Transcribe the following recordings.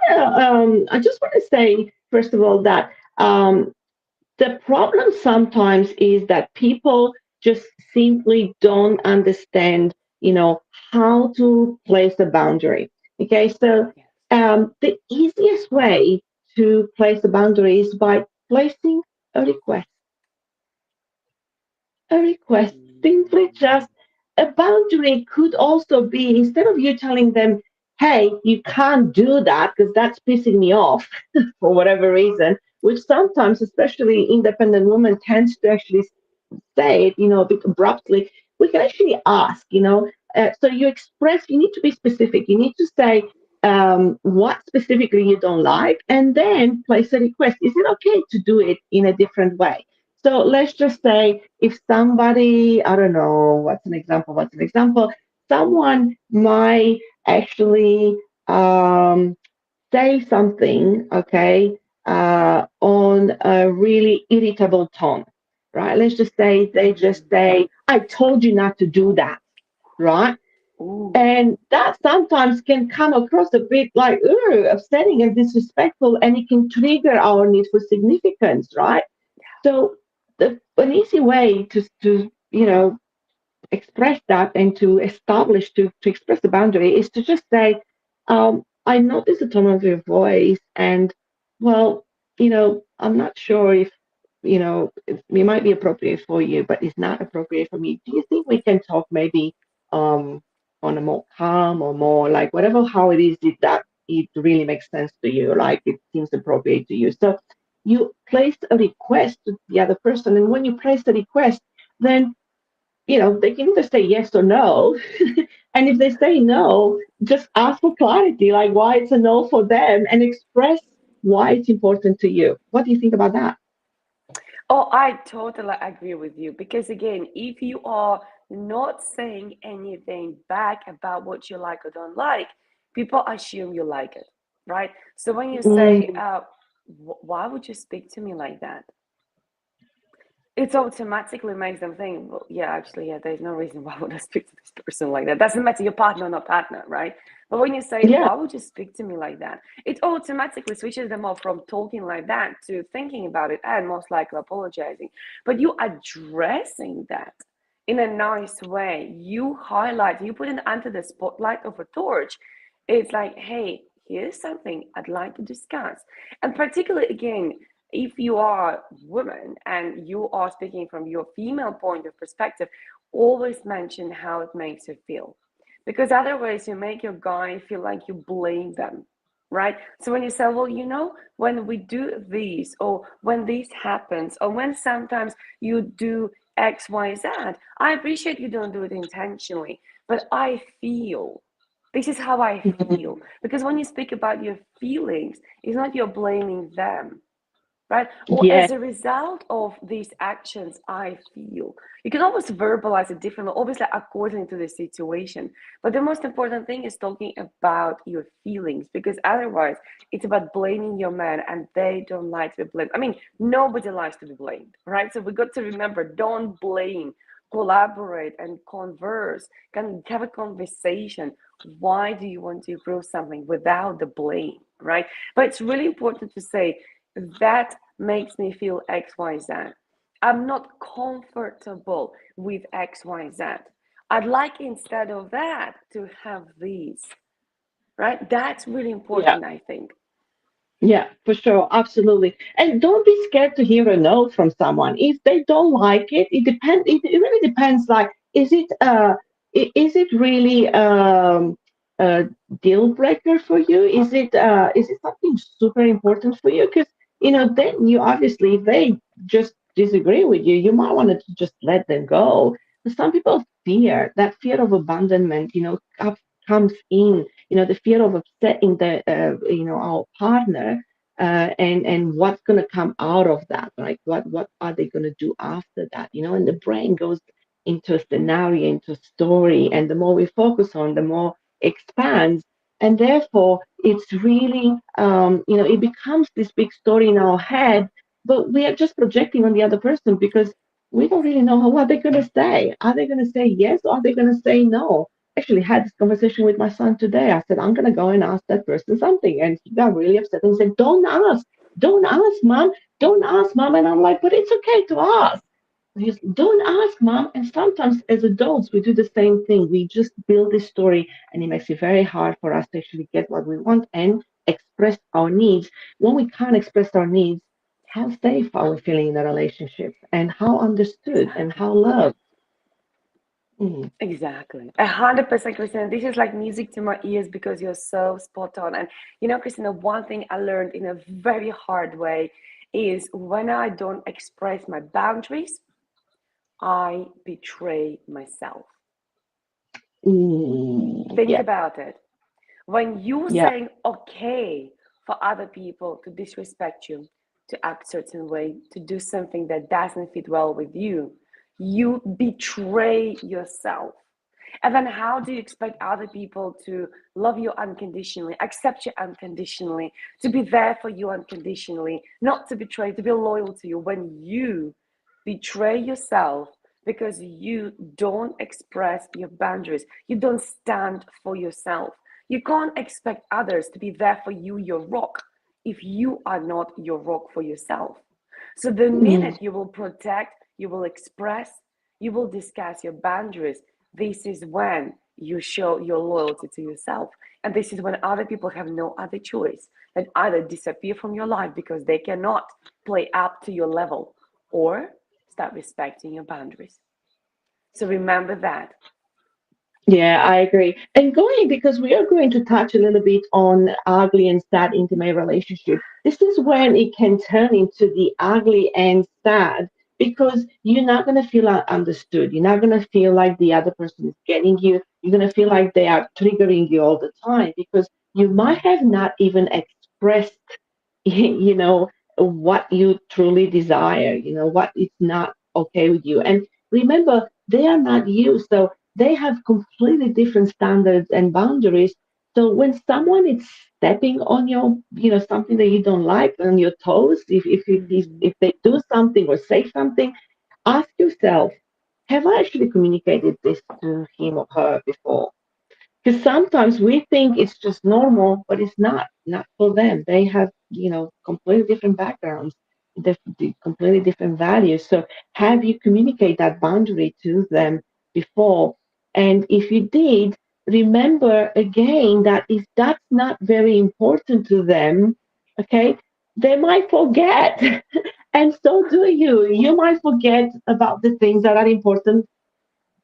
I just want to say, first of all, that the problem sometimes is that people just simply don't understand, how to place a boundary. Okay, so Yes. the easiest way to place a boundary is by placing a request. A request, simply Mm. just a boundary could also be, instead of you telling them, hey, you can't do that because that's pissing me off for whatever reason, which sometimes, especially independent women, tends to actually say it, a bit abruptly. We can actually ask, so you need to be specific. You need to say what specifically you don't like and then place a request. Is it okay to do it in a different way? So let's just say if somebody, I don't know, what's an example? Someone might actually say something, okay, on a really irritable tone, right? Let's just say they just Mm. say, I told you not to do that, right? Ooh. And that sometimes can come across a bit like upsetting and disrespectful, and it can trigger our need for significance, right? So an easy way to express that and to establish to express the boundary is to just say, I notice the tone of your voice, and well, I'm not sure if it might be appropriate for you, but it's not appropriate for me. Do you think we can talk maybe um on a more calm or more like whatever how it is that it really makes sense to you, like it seems appropriate to you? So you place a request to the other person, and when you place the request, then they can either say yes or no. And if they say no, just ask for clarity, like why it's a no for them, and express why it's important to you. What do you think about that? Oh, I totally agree with you because again, if you are not saying anything back about what you like or don't like, people assume you like it, right? So when you say, Mm, why would you speak to me like that? It automatically makes them think, well, yeah, actually, yeah, there's no reason why would I speak to this person like that. Doesn't matter your partner or not partner, right? But when you say, yeah. why would you speak to me like that? It automatically switches them off from talking like that to thinking about it and most likely apologizing. But you addressing that in a nice way, you highlight, you put it under the spotlight of a torch. It's like, hey, here's something I'd like to discuss. And particularly, again, if you are woman and you are speaking from your female point of perspective, always mention how it makes you feel. Because otherwise you make your guy feel like you blame them. Right? So when you say, well, when we do this, or when this happens, or when sometimes you do X, Y, Z, I appreciate you don't do it intentionally, but I feel this is how I feel. Mm, Because when you speak about your feelings, it's not you're blaming them, right? Or yeah. as a result of these actions, I feel. You can always verbalize it differently, obviously according to the situation. But the most important thing is talking about your feelings, because otherwise it's about blaming your man and they don't like to be blamed. I mean, nobody likes to be blamed, right? So we got to remember, don't blame. Collaborate and converse, can have a conversation. Why do you want to improve something without the blame, right? But it's really important to say that makes me feel XYZ. I'm not comfortable with XYZ. I'd like instead of that to have these, right? That's really Yeah. important, I think. Yeah, for sure, absolutely. And don't be scared to hear a no from someone. If they don't like it, it depends. It really depends. Like, is it really a deal breaker for you? Is it something super important for you? Because then you obviously, if they just disagree with you, you might want to just let them go. But some people fear that fear of abandonment. Comes in, the fear of upsetting our partner, and what's going to come out of that, like what are they going to do after that, and the brain goes into a scenario, into a story, and the more we focus on, the more it expands, and therefore it's really it becomes this big story in our head, but we are just projecting on the other person because we don't really know what they're going to say. Are they going to say yes, or are they going to say no? actually had this conversation with my son today. I said, I'm going to go and ask that person something. And he got really upset and said, don't ask, mom, don't ask, mom. And I'm like, but it's okay to ask. And he's, don't ask, mom. And sometimes as adults, we do the same thing. We just build this story, and it makes it very hard for us to actually get what we want and express our needs. When we can't express our needs, how safe are we feeling in a relationship, and how understood and Exactly. how loved? Mm, Exactly. 100%, Christina. This is like music to my ears because you're so spot on. And you know, Christina, one thing I learned in a very hard way is when I don't express my boundaries, I betray myself. Think yeah, about it. When you're yeah. saying okay for other people to disrespect you, to act certain way, to do something that doesn't fit well with you betray yourself. And then how do you expect other people to love you unconditionally, accept you unconditionally, to be there for you unconditionally, not to betray, to be loyal to you when you betray yourself because you don't express your boundaries, you don't stand for yourself. You can't expect others to be there for you, your rock, if you are not your rock for yourself. So the Mm, minute you will protect, you will express, you will discuss your boundaries, this is when you show your loyalty to yourself. And this is when other people have no other choice than either disappear from your life because they cannot play up to your level or start respecting your boundaries. So remember that. yeah, I agree. And going, because we are going to touch a little bit on ugly and sad intimate relationship. This is when it can turn into the ugly and sad, because you're not going to feel understood. You're not going to feel like the other person is getting you. You're going to feel like they are triggering you all the time, because you might have not even expressed what you truly desire, what is not okay with you. And remember, they are not you. So they have completely different standards and boundaries. So when someone is stepping on something that you don't like, on your toes, Mm-hmm. if they do something or say something, ask yourself, have I actually communicated this to him or her before? Because sometimes we think it's just normal, but it's not for them. They have, completely different backgrounds, completely different values. So have you communicate that boundary to them before? And if you did, remember again that if that's not very important to them, okay, they might forget. And so do you. You might forget about the things that are important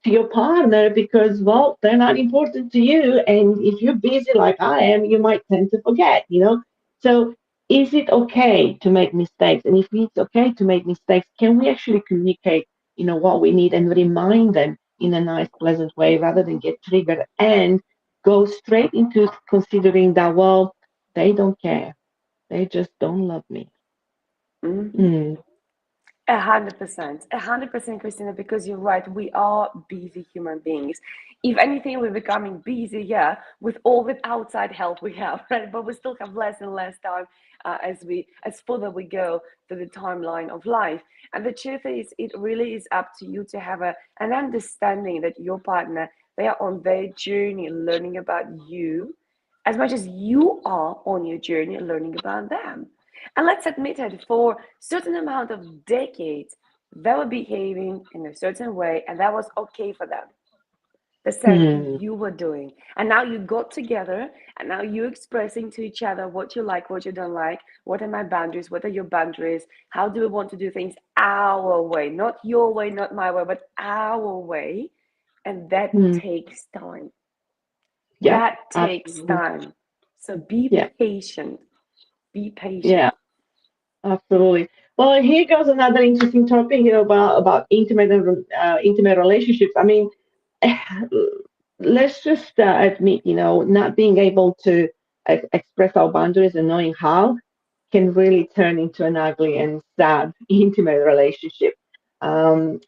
to your partner, because, well, they're not important to you, and if you're busy like I am, you might tend to forget. So is it okay to make mistakes? And if it's okay to make mistakes, can we actually communicate what we need and remind them in a nice, pleasant way, rather than get triggered and go straight into considering that, well, they don't care, they just don't love me. Mm-hmm. Mm, 100%, 100%, Christina, because you're right. We are busy human beings. If anything, we're becoming busier with all the outside help we have, right? But we still have less and less time as further we go to the timeline of life. And the truth is, it really is up to you to have an understanding that your partner, they are on their journey learning about you as much as you are on your journey learning about them. And let's admit it, for certain amount of decades, they were behaving in a certain way, and that was okay for them. The same mm, you were doing. And now you got together, and now you're expressing to each other what you like, what you don't like, what are my boundaries, what are your boundaries, how do we want to do things our way, not your way, not my way, but our way. And that mm. takes time. Yeah, That takes absolutely. time. So be Yeah, patient. Be patient. yeah. Absolutely. Well, here goes another interesting topic, about intimate relationships. I mean, let's just admit, not being able to express our boundaries and knowing how can really turn into an ugly and sad intimate relationship. And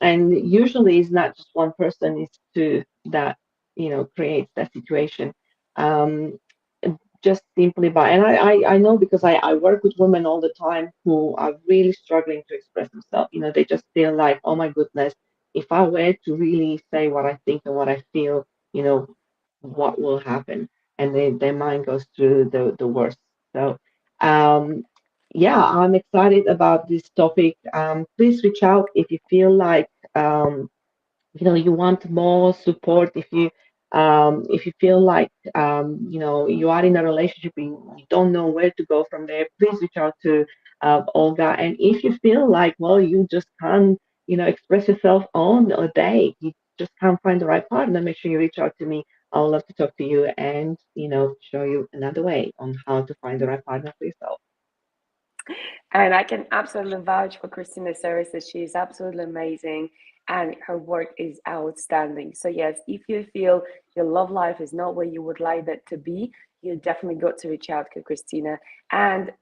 usually, it's not just one person; it's two that creates that situation. Um, just simply by, and I know, because I work with women all the time who are really struggling to express themselves. They just feel like, oh my goodness, if I were to really say what I think and what I feel, you know what will happen, and their mind goes through the worst. So, um, yeah, I'm excited about this topic. Please reach out if you feel like you want more support. If you feel like you are in a relationship and you don't know where to go from there, please reach out to Olga. And if you feel like, well, you just can't express yourself on a day, you just can't find the right partner, make sure you reach out to me. I would love to talk to you and show you another way on how to find the right partner for yourself. And I can absolutely vouch for Christina's services. She is absolutely amazing and her work is outstanding. So, yes, if you feel your love life is not where you would like that to be, you definitely got to reach out to Christina. And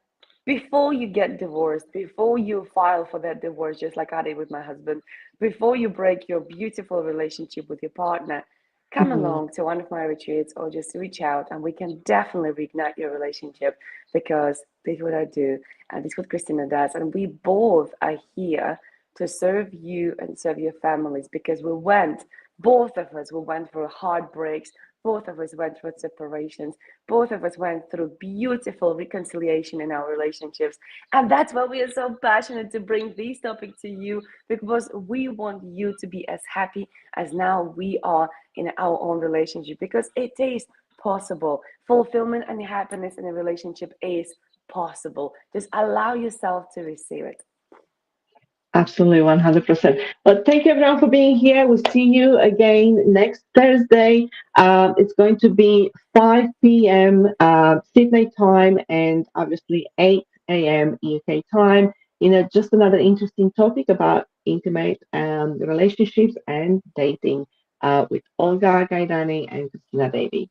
before you get divorced, before you file for that divorce, just like I did with my husband, before you break your beautiful relationship with your partner, come Mhm. along to one of my retreats or just reach out and we can definitely reignite your relationship because this is what I do and this is what Christina does. And we both are here to serve you and serve your families because both of us, we went through heartbreaks, both of us went through separations, both of us went through beautiful reconciliation in our relationships. And that's why we are so passionate to bring this topic to you because we want you to be as happy as now we are in our own relationship because it is possible. Fulfillment and happiness in a relationship is possible. Just allow yourself to receive it. Absolutely, 100%. But thank you everyone for being here. We'll see you again next Thursday. It's going to be 5 p.m. Sydney time and obviously 8 a.m. UK time. Just another interesting topic about intimate relationships and dating with Olga Geidane and Cristina Davy.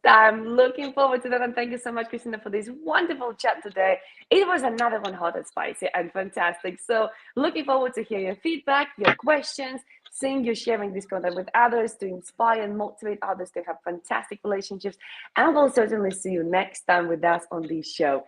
I'm looking forward to that. And thank you so much, Christina, for this wonderful chat today. It was another one hot and spicy and fantastic. So, looking forward to hear your feedback, your questions, seeing you sharing this content with others to inspire and motivate others to have fantastic relationships. And we'll certainly see you next time with us on this show.